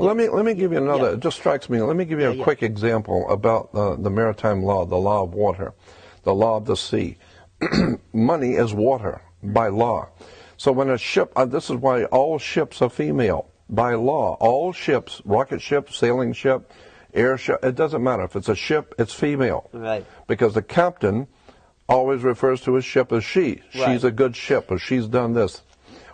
Let me give you another. It just strikes me. Let me give you a quick example about the maritime law, the law of water, the law of the sea. Money is water by law. So when a ship, this is why all ships are female by law. All ships, rocket ship, sailing ship, airship, it doesn't matter. If it's a ship, it's female. Right. Because the captain always refers to his ship as she. Right. She's a good ship, or she's done this.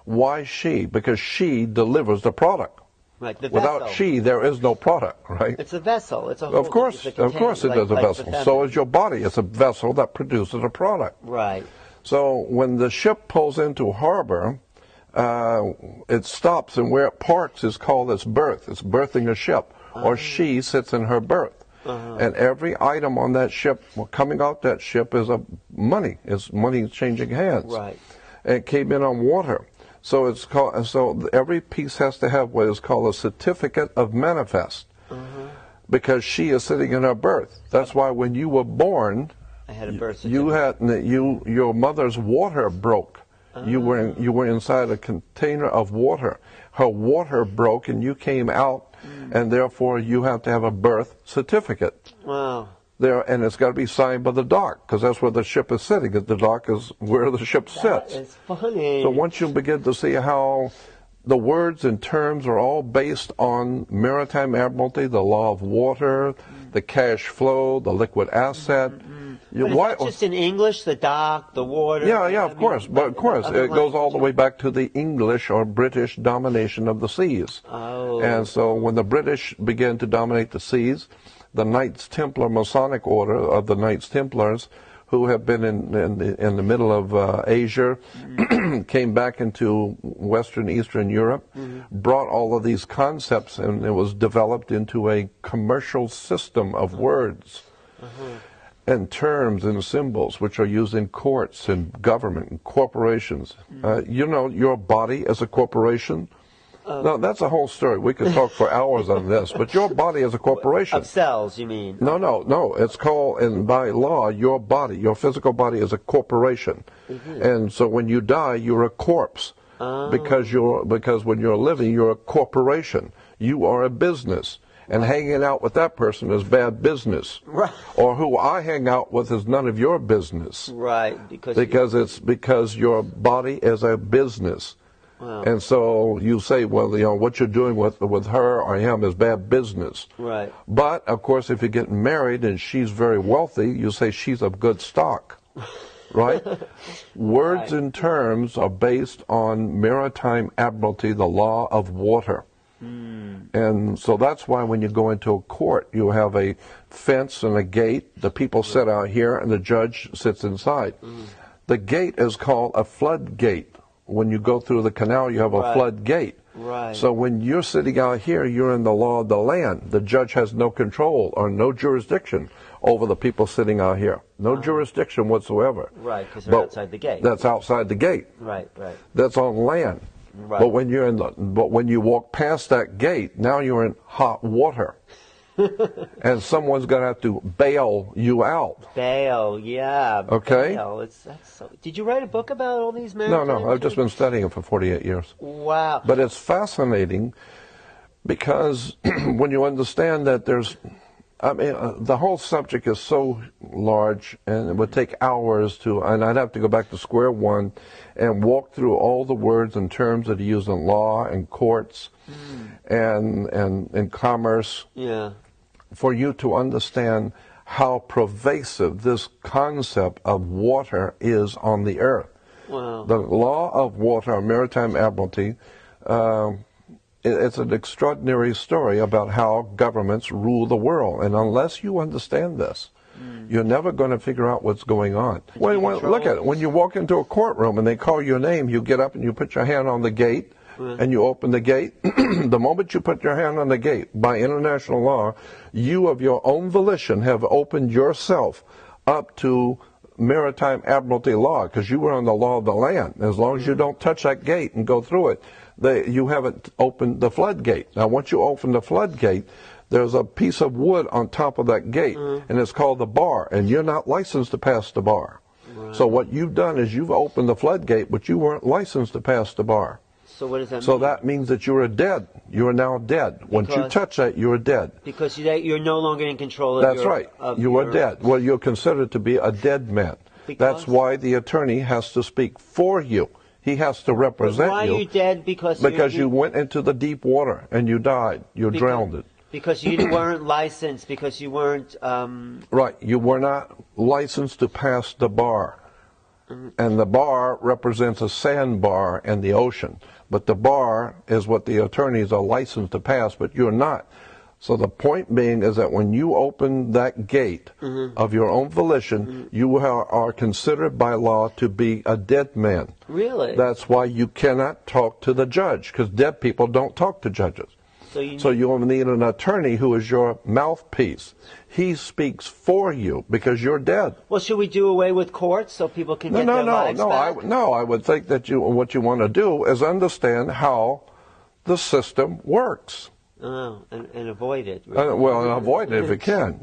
Why she? Because she delivers the product. Right. The Without vessel. she, there is no product, right? It's a vessel. It's a whole, Of course it is a vessel. So is your body. It's a vessel that produces a product. Right. So when the ship pulls into harbor, it stops, and where it parks is called its berth. It's berthing a ship, or she sits in her berth. And every item on that ship, coming out that ship, is money. It's money changing hands. Right. And it came in on water. So it's called. So every piece has to have what is called a certificate of manifest, because she is sitting in her berth. That's why when you were born, I had a birth certificate. your mother's water broke. You were inside a container of water. Her water broke, and you came out, and therefore you have to have a birth certificate. Wow. And it's got to be signed by the dock, because that's where the ship is sitting. The dock is where the ship sits. It's funny. So once you begin to see how the words and terms are all based on maritime admiralty, the law of water, the cash flow, the liquid asset. But is that just in English, the dock, the water? Yeah, of course. But of course, it goes all the way back to the English or British domination of the seas. Oh. And so when the British began to dominate the seas, the Knights Templar Masonic Order of the Knights Templars, who have been in the middle of Asia, came back into Western, Eastern Europe, brought all of these concepts, and it was developed into a commercial system of words and terms and symbols which are used in courts and government and corporations. You know, your body as a corporation. No, that's a whole story. We could talk for hours on this, but your body is a corporation. Of cells, you mean? No. It's called, and by law, your body, your physical body is a corporation. And so when you die, you're a corpse. Because when you're living, you're a corporation. You are a business. And hanging out with that person is bad business. Right. Or who I hang out with is none of your business. Right. Because your body is a business. Wow. And so you say, well, you know, what you're doing with her or him is bad business. Right. But, of course, if you're getting married and she's very wealthy, you say she's of good stock. Right? Words and terms are based on maritime admiralty, the law of water. And so that's why when you go into a court, you have a fence and a gate. The people sit out here and the judge sits inside. The gate is called a floodgate. When you go through the canal, you have a floodgate. Right. So when you're sitting out here, you're in the law of the land. The judge has no control or no jurisdiction over the people sitting out here. No jurisdiction whatsoever. Right, because they're outside the gate. That's outside the gate. Right. That's on land. Right. But when you walk past that gate, now you're in hot water. And someone's going to have to bail you out. Bail, yeah. Okay. Bail. Did you write a book about all these men? No. I've just been studying it for 48 years. Wow. But it's fascinating because when you understand that the whole subject is so large, and it would take hours and I'd have to go back to square one and walk through all the words and terms that are used in law and courts and in commerce. Yeah. For you to understand how pervasive this concept of water is on the earth. Wow. The law of water, maritime admiralty, it's an extraordinary story about how governments rule the world. And unless you understand this, you're never going to figure out what's going on. Look at it. When you walk into a courtroom and they call your name, you get up and you put your hand on the gate and you open the gate. The moment you put your hand on the gate, by international law, you of your own volition have opened yourself up to maritime admiralty law, because you were on the law of the land. As long as you don't touch that gate and go through it, you haven't opened the floodgate. Now, once you open the floodgate, there's a piece of wood on top of that gate, and it's called the bar, and you're not licensed to pass the bar. Right. So what you've done is you've opened the floodgate, but you weren't licensed to pass the bar. So what does that mean? So that means that you are dead. You are now dead. Once you touch that, you are dead. Because you're no longer in control of That's right. You are dead. Well, you're considered to be a dead man. That's why the attorney has to speak for you. He has to represent you. Why are you dead? Because you went into the deep water and you died. You drowned. Because you weren't licensed. Because you weren't. Right. You were not licensed to pass the bar. And the bar represents a sandbar in the ocean. But the bar is what the attorneys are licensed to pass, but you're not. So the point being is that when you open that gate of your own volition, you are considered by law to be a dead man. Really? That's why you cannot talk to the judge, because dead people don't talk to judges. So you need an attorney who is your mouthpiece. He speaks for you because you're dead. Well, should we do away with courts so people can get their lives back? I would think that what you want to do is understand how the system works. Oh, and avoid it. Well, and avoid it if you can.